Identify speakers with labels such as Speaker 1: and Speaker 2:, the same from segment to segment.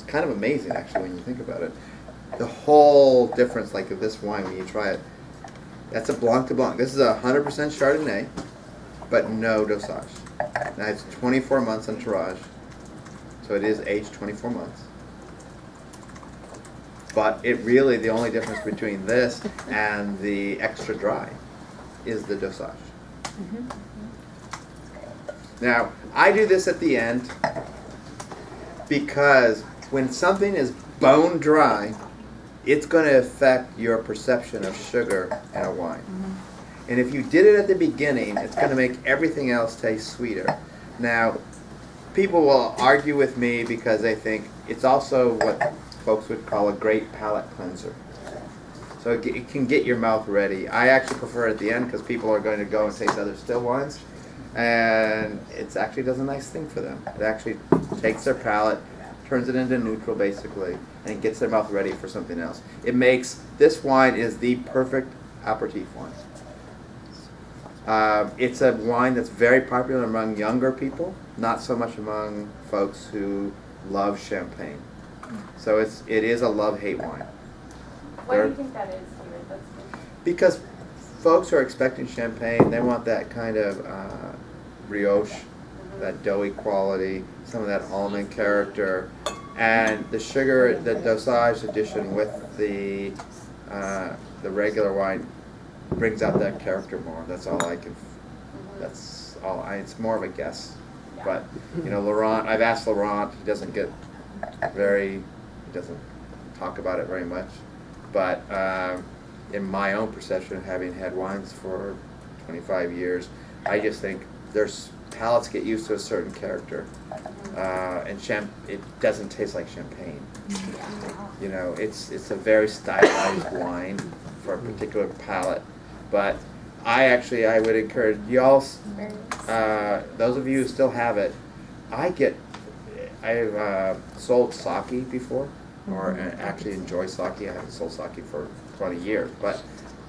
Speaker 1: kind of amazing actually when you think about it. The whole difference, like of this wine when you try it, that's a Blanc de Blanc. This is 100% Chardonnay, but no dosage. Now it's 24 months on tirage, so it is aged 24 months. But it really, the only difference between this and the extra dry is the dosage. Now, I do this at the end because when something is bone dry, it's going to affect your perception of sugar in a wine. And if you did it at the beginning, it's going to make everything else taste sweeter. Now, people will argue with me because they think it's also what folks would call a great palate cleanser. So it can get your mouth ready. I actually prefer it at the end because people are going to go and taste other still wines, and it actually does a nice thing for them. It actually takes their palate, turns it into neutral basically, and it gets their mouth ready for something else. It makes, this wine is the perfect aperitif wine. It's a wine that's very popular among younger people, not so much among folks who love champagne. So it is a love-hate wine.
Speaker 2: Why do you think that is, David? That's
Speaker 1: because folks are expecting champagne. They want that kind of brioche, that doughy quality, some of that almond character, and the sugar, the dosage addition with the regular wine brings out that character more. That's all I can. That's all. It's more of a guess. But you know, Laurent. I've asked Laurent. He doesn't talk about it very much. But in my own perception, having had wines for 25 years, I just think there's palates get used to a certain character, and it doesn't taste like champagne. You know, it's a very stylized wine for a particular palate. But I would encourage y'all, those of you who still have it, I've sold sake before, or actually enjoy sake. I haven't sold sake for 20 years, but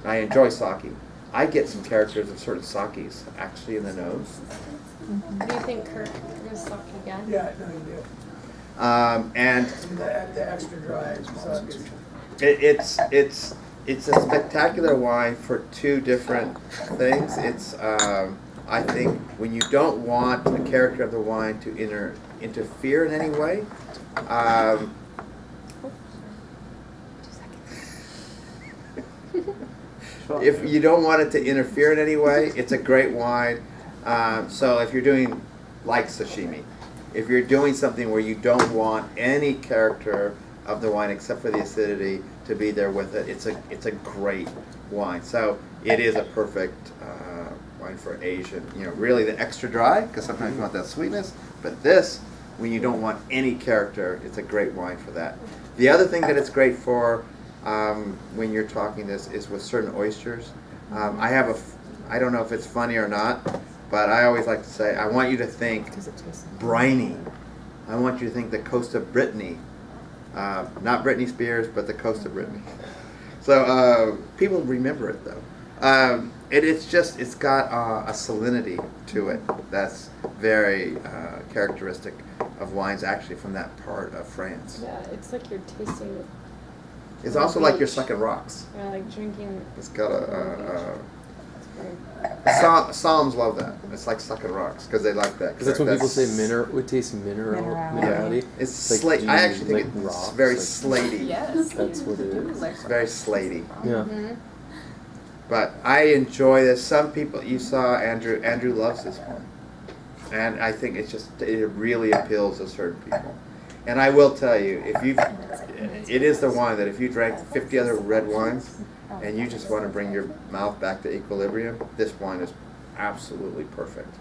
Speaker 1: I enjoy sake. I get some characters of certain sakes actually in the nose.
Speaker 2: Do you think Kirk is sake again?
Speaker 3: Yeah, no, you do.
Speaker 1: And
Speaker 3: The extra dry sake.
Speaker 1: it's a spectacular wine for two different things. It's I think when you don't want the character of the wine to interfere in any way. If you don't want it to interfere in any way, it's a great wine. So if you're doing like sashimi, if you're doing something where you don't want any character of the wine except for the acidity to be there with it, it's a great wine. So it is a perfect wine for Asian. You know, really the extra dry, because sometimes you want that sweetness. But this, when you don't want any character, it's a great wine for that. The other thing that it's great for when you're talking this is with certain oysters. I don't know if it's funny or not, but I always like to say, I want you to think briny. I want you to think the coast of Brittany. Not Britney Spears, but the coast of Brittany. So people remember it though. It's got a salinity to it that's very characteristic of wines actually from that part of France.
Speaker 2: Yeah, it's like you're tasting.
Speaker 1: It's also like you're sucking rocks.
Speaker 2: Yeah, like drinking.
Speaker 1: It's got Psalms love that. It's like sucking rocks because they like that.
Speaker 4: Because that's when people say it tastes minerality.
Speaker 1: It's like, I actually think it's very slatey.
Speaker 2: Yes,
Speaker 4: that's what it is.
Speaker 1: It's very slatey.
Speaker 4: Yeah.
Speaker 1: But I enjoy this. Some people, you saw Andrew. Andrew loves this one, and I think it really appeals to certain people. And I will tell you, it is the wine that if you drank 50 other red wines, and you just want to bring your mouth back to equilibrium, this wine is absolutely perfect.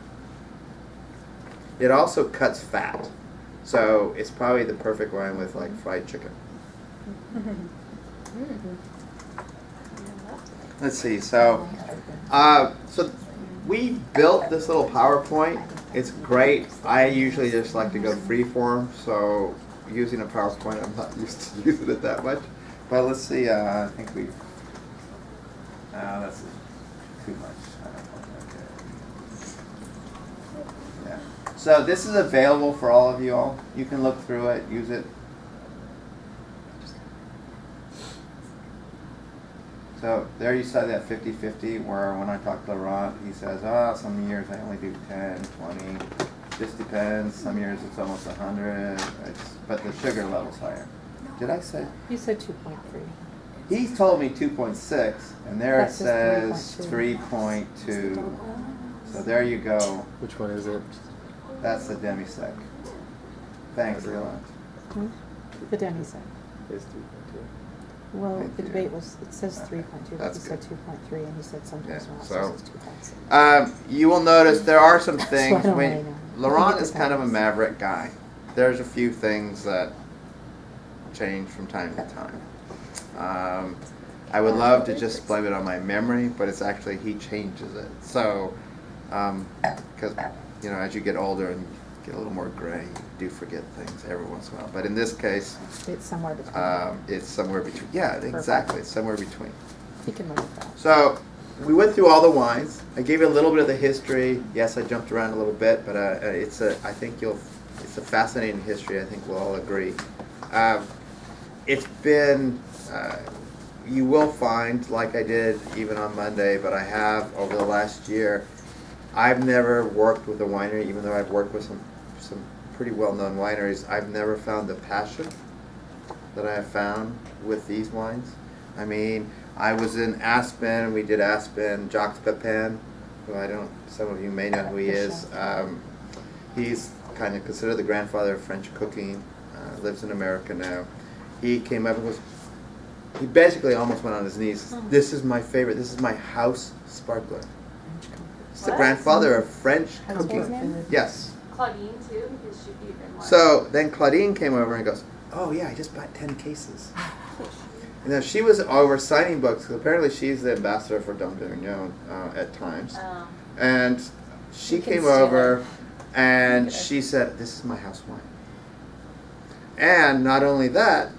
Speaker 1: It also cuts fat, so it's probably the perfect wine with like fried chicken. Let's see. So we built this little PowerPoint. It's great. I usually just like to go freeform, so using a PowerPoint, I'm not used to using it that much. But let's see. I think we've. That's too much. Yeah. So this is available for all of you all. You can look through it, use it. So there you saw that 50-50 where when I talk to Laurent, he says, oh, some years I only do 10, 20. Just depends. Some years it's almost 100. But the sugar level's higher. Did I say?
Speaker 5: You said 2.3.
Speaker 1: He told me 2.6, and there
Speaker 5: That
Speaker 1: it
Speaker 5: says
Speaker 1: says 3.2. So there you go.
Speaker 4: Which one is it?
Speaker 1: That's the demi-sec. Thanks, Laurent.
Speaker 5: The Denny said.
Speaker 4: It's 3.2.
Speaker 5: Well,
Speaker 1: Thank
Speaker 5: the
Speaker 1: you.
Speaker 5: debate was, it says 3.2, but he
Speaker 1: That's
Speaker 5: said
Speaker 1: good.
Speaker 5: 2.3, and he said sometimes
Speaker 1: Yeah,
Speaker 5: not,
Speaker 1: so-
Speaker 5: so it's 2.6.
Speaker 1: You will notice there are some things.
Speaker 5: I don't
Speaker 1: when
Speaker 5: really know.
Speaker 1: Laurent
Speaker 5: Look at
Speaker 1: is
Speaker 5: the
Speaker 1: kind of a
Speaker 5: patterns.
Speaker 1: maverick guy. There's a few things that change from time to time. I would love to just blame it on my memory, but it's actually he changes it. So, because you know, as you get older and get a little more gray, you do forget things every once in a while. But in this case,
Speaker 5: It's somewhere between.
Speaker 1: it's somewhere between. Yeah, exactly. It's somewhere between.
Speaker 5: He can look at that.
Speaker 1: So we went through all the wines. I gave you a little bit of the history. Yes, I jumped around a little bit, but it's a. I think it's a fascinating history. I think we'll all agree. It's been. You will find, like I did even on Monday, but I have over the last year. I've never worked with a winery, even though I've worked with some pretty well-known wineries. I've never found the passion that I have found with these wines. I mean, I was in Aspen, and we did Aspen. Jacques Pepin, who some of you may know who he is. He's kind of considered the grandfather of French cooking. Lives in America now. He came up and he basically almost went on his knees. This is my favorite. This is my house sparkler. It's the
Speaker 2: What?
Speaker 1: grandfather of French
Speaker 5: How's his
Speaker 1: cooking.
Speaker 5: name?
Speaker 1: Yes.
Speaker 2: Claudine too, because she'd be even more.
Speaker 1: So then Claudine came over and goes, oh yeah, I just bought 10 cases. And then she was over signing books, because apparently she's the ambassador for Dom Perignon at times. And she
Speaker 2: You can
Speaker 1: came
Speaker 2: steal
Speaker 1: over
Speaker 2: it.
Speaker 1: and
Speaker 2: Look at her.
Speaker 1: she said, this is my house wine. And not only that,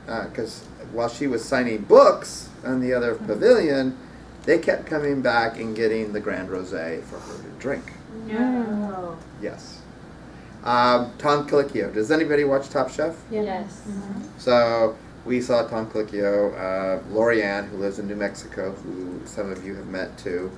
Speaker 1: because while she was signing books on the other pavilion, they kept coming back and getting the Grand Rosé for her to drink.
Speaker 2: No.
Speaker 1: Yes. Tom Colicchio. Does anybody watch Top Chef?
Speaker 5: Yeah.
Speaker 2: Yes.
Speaker 1: So we saw Tom Colicchio, Lorianne, who lives in New Mexico, who some of you have met too.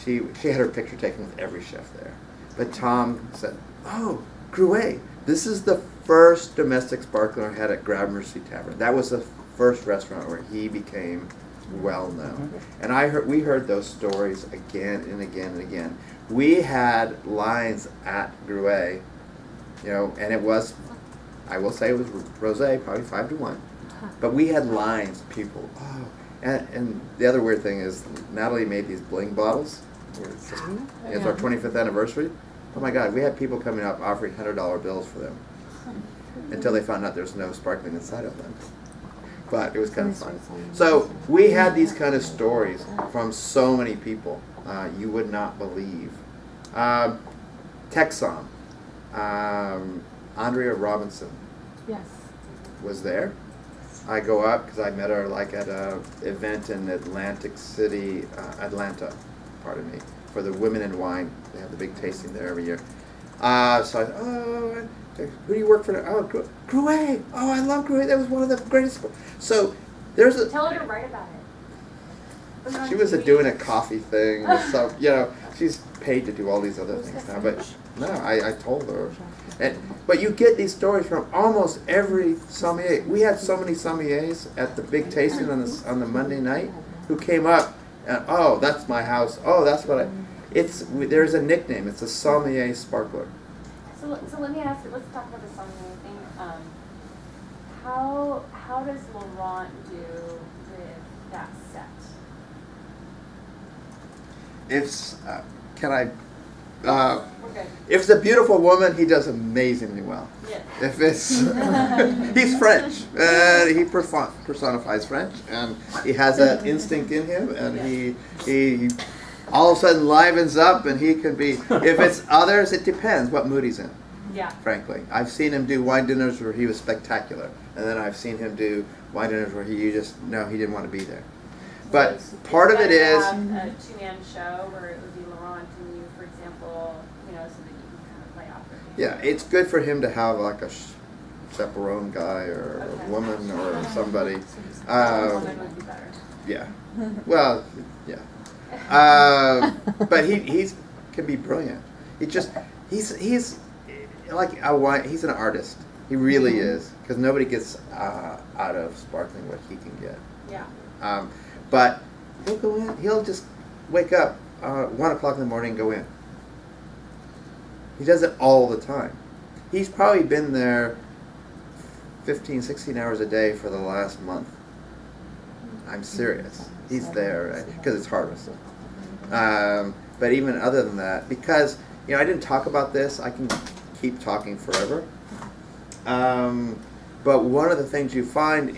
Speaker 1: She had her picture taken with every chef there. But Tom said, oh, Gruet, this is the first domestic sparkler I had at Gramercy Tavern. That was the first restaurant where he became well known. And we heard those stories again and again and again. We had lines at Gruet, you know, and it was, I will say it was rosé, probably 5-1. But we had lines, people, oh. And the other weird thing is Natalie made these bling bottles. It's our 25th anniversary. Oh my God, we had people coming up offering $100 bills for them until they found out there's no sparkling inside of them. But it was kind of fun. So we had these kind of stories from so many people you would not believe. Texan, Andrea Robinson
Speaker 5: Yes.
Speaker 1: was there. I go up because I met her like at an event in Atlantic City, Atlanta, pardon me, for the Women in Wine. They have the big tasting there every year. So I thought, oh, who do you work for? Oh, Gruet. Oh, I love Gruet. That was one of the greatest. So there's a.
Speaker 2: Tell her to write about it. Put it on
Speaker 1: She was
Speaker 2: TV.
Speaker 1: doing a coffee thing. So you know, she's paid to do all these other things now. But no, I told her. But you get these stories from almost every sommelier. We had so many sommeliers at the big tasting on the Monday night who came up and, oh, that's my house. Oh, that's what I. There's a nickname. It's a sommelier sparkler.
Speaker 2: So let me ask you, let's talk about the sommelier thing. How does Laurent do with that set?
Speaker 1: Can I?
Speaker 2: We're good.
Speaker 1: If it's a beautiful woman, he does amazingly well.
Speaker 2: Yeah.
Speaker 1: If it's, he's French, and he personifies French, and he has that instinct in him, and he all of a sudden livens up, and he can be. If it's others, it depends what mood he's in.
Speaker 2: Yeah.
Speaker 1: Frankly, I've seen him do wine dinners where he was spectacular, and then I've seen him do wine dinners where he didn't want to be there. But part of it is.
Speaker 2: Have a two-man show where it would be Laurent and you, for example, you know, so that you can kind of play off of each
Speaker 1: Yeah,
Speaker 2: other.
Speaker 1: it's good for him to have like a chaperone guy or
Speaker 2: Okay.
Speaker 1: a woman or somebody.
Speaker 2: Woman would be better.
Speaker 1: Yeah. Well, yeah. But he can be brilliant. He's like a wine. He's an artist. He really is, because nobody gets out of sparkling what he can get.
Speaker 2: Yeah.
Speaker 1: But he'll go in. He'll just wake up 1 o'clock in the morning and go in. He does it all the time. He's probably been there 15, 16 hours a day for the last month. I'm serious. He's there because it's harvest. But even other than that, because I didn't talk about this, I can keep talking forever. But one of the things you find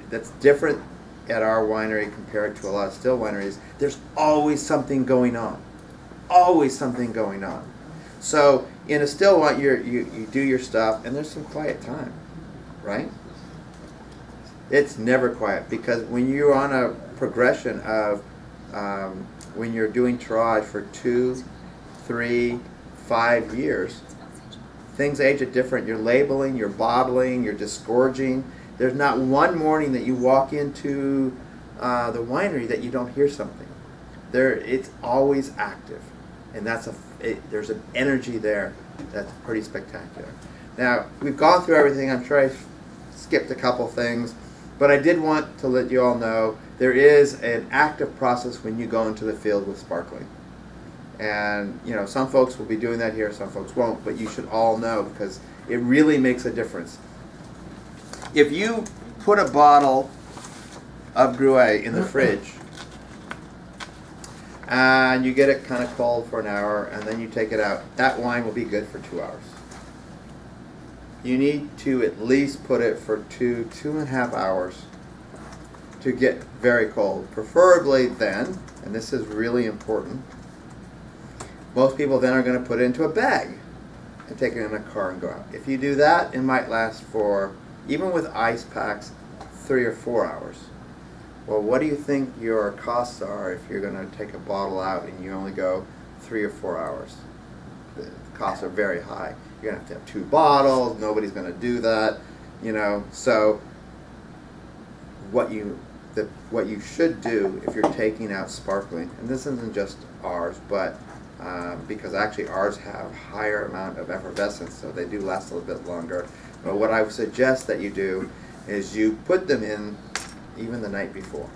Speaker 1: that's different at our winery compared to a lot of still wineries, there's always something going on. Always something going on. So in a still wine, you do your stuff, and there's some quiet time, right? It's never quiet, because when you're on a progression of when you're doing tirage for 2, 3, 5 years, things age at different. You're labeling, you're bottling, you're disgorging. There's not one morning that you walk into the winery that you don't hear something. It's always active, and there's an energy there that's pretty spectacular. Now, we've gone through everything. I'm sure I skipped a couple things, but I did want to let you all know there is an active process when you go into the field with sparkling. And some folks will be doing that here, some folks won't, but you should all know, because it really makes a difference. If you put a bottle of Gruet in the fridge and you get it kind of cold for an hour and then you take it out, that wine will be good for 2 hours. You need to at least put it for 2.5 hours to get very cold. Preferably then, and this is really important, most people then are going to put it into a bag and take it in a car and go out. If you do that, it might last for, even with ice packs, 3 or 4 hours. Well, what do you think your costs are if you're going to take a bottle out and you only go 3 or 4 hours? The costs are very high. You're going to have 2 bottles. Nobody's going to do that, So what you should do if you're taking out sparkling, and this isn't just ours, but because actually ours have higher amount of effervescence, so they do last a little bit longer. But what I would suggest that you do is you put them in even the night before.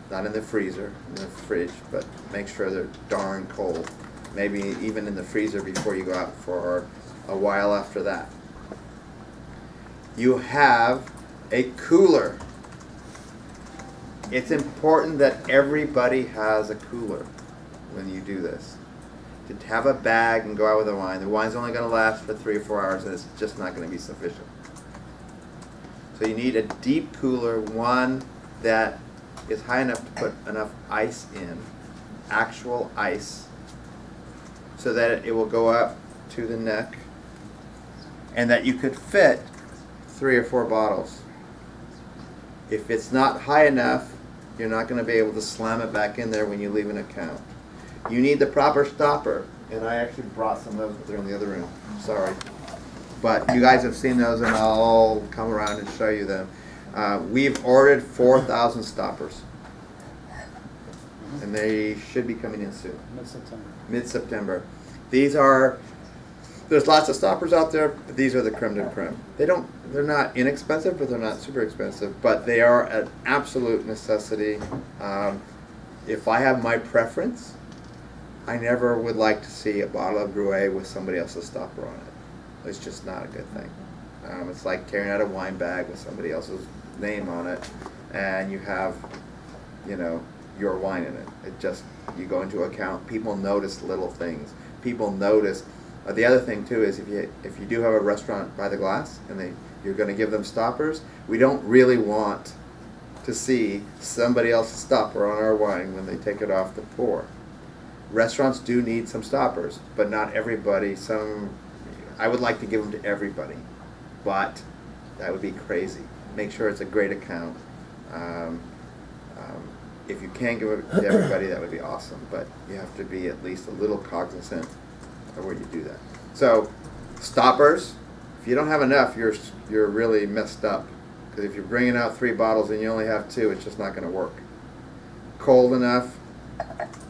Speaker 1: Not in the freezer, in the fridge, but make sure they're darn cold. Maybe even in the freezer before you go out for a while after that. You have a cooler. It's important that everybody has a cooler when you do this. To have a bag and go out with the wine. The wine's only going to last for 3 or 4 hours, and it's just not going to be sufficient. So you need a deep cooler, one that is high enough to put enough ice in, actual ice, so that it will go up to the neck, and that you could fit 3 or 4 bottles. If it's not high enough, you're not going to be able to slam it back in there when you leave an account. You need the proper stopper, and I actually brought some of those, but they're in the other room. Sorry. But you guys have seen those, and I'll come around and show you them. We've ordered 4,000 stoppers, and they should be coming in soon.
Speaker 6: Mid-September.
Speaker 1: Mid-September. There's lots of stoppers out there, but these are the creme de creme. They're not inexpensive, but they're not super expensive, but they are an absolute necessity. If I have my preference, I never would like to see a bottle of Gruet with somebody else's stopper on it. It's just not a good thing. It's like carrying out a wine bag with somebody else's name on it, and you have, your wine in it. You go into account. People notice little things. People notice. The other thing too is if you do have a restaurant by the glass and you're going to give them stoppers, we don't really want to see somebody else's stopper on our wine when they take it off the pour. Restaurants do need some stoppers, but not everybody. I would like to give them to everybody, but that would be crazy. Make sure it's a great account. If you can give it to everybody, that would be awesome, but you have to be at least a little cognizant of where you do that. So, stoppers, if If you don't have enough, you're really messed up. Because if you're bringing out 3 bottles and you only have 2, it's just not going to work. Cold enough,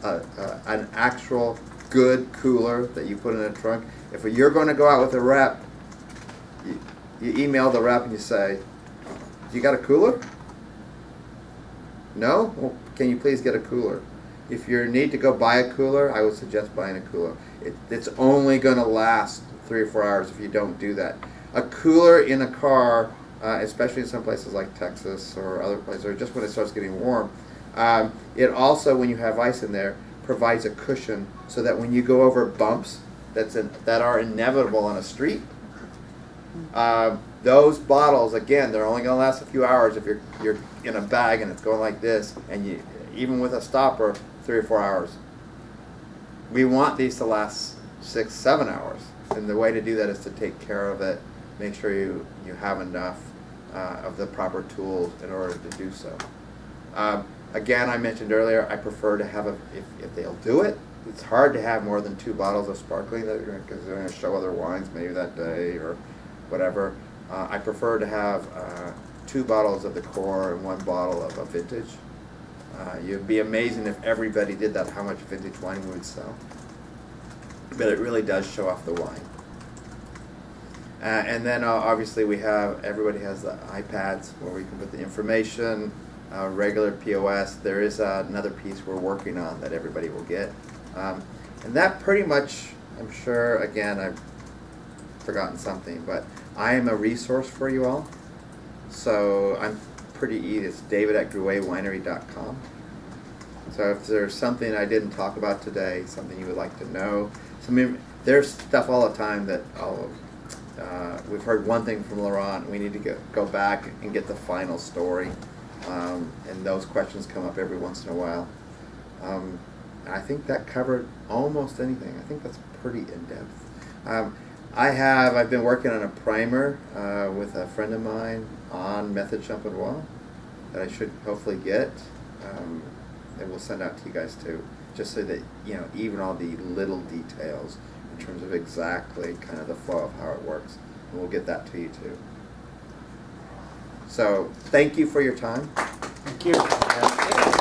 Speaker 1: an actual good cooler that you put in a trunk. If you're going to go out with a rep, you email the rep and you say, "You got a cooler? No? Well, can you please get a cooler?" If you need to go buy a cooler, I would suggest buying a cooler. It's only going to last 3 or 4 hours if you don't do that. A cooler in a car, especially in some places like Texas or other places, or just when it starts getting warm, it also, when you have ice in there, provides a cushion so that when you go over bumps that are inevitable on a street, those bottles, again, they're only going to last a few hours if you're in a bag and it's going like this, and even with a stopper, 3 or 4 hours. We want these to last 6, 7 hours, and the way to do that is to take care of it, make sure you have enough of the proper tools in order to do so. Again, I mentioned earlier, I prefer to have if they'll do it. It's hard to have more than 2 bottles of sparkling because they're going to show other wines maybe that day or whatever. I prefer to have 2 bottles of the core and 1 bottle of a vintage. You'd be amazing if everybody did that, how much vintage wine we would sell. But it really does show off the wine. And then obviously everybody has the iPads where we can put the information, regular POS. There is another piece we're working on that everybody will get. And that pretty much, I'm sure, again, I've forgotten something, but I am a resource for you all. So I'm pretty easy. It's david@gruetwinery.com. So if there's something I didn't talk about today, something you would like to know, there's stuff all the time that we've heard one thing from Laurent. We need to go back and get the final story, and those questions come up every once in a while. I think that covered almost anything. I think that's pretty in-depth. I've been working on a primer with a friend of mine on Methode Champenoise that I should hopefully get, and we'll send out to you guys too, just so that even all the little details in terms of exactly kind of the flow of how it works, and we'll get that to you too. So thank you for your time.
Speaker 3: Thank you.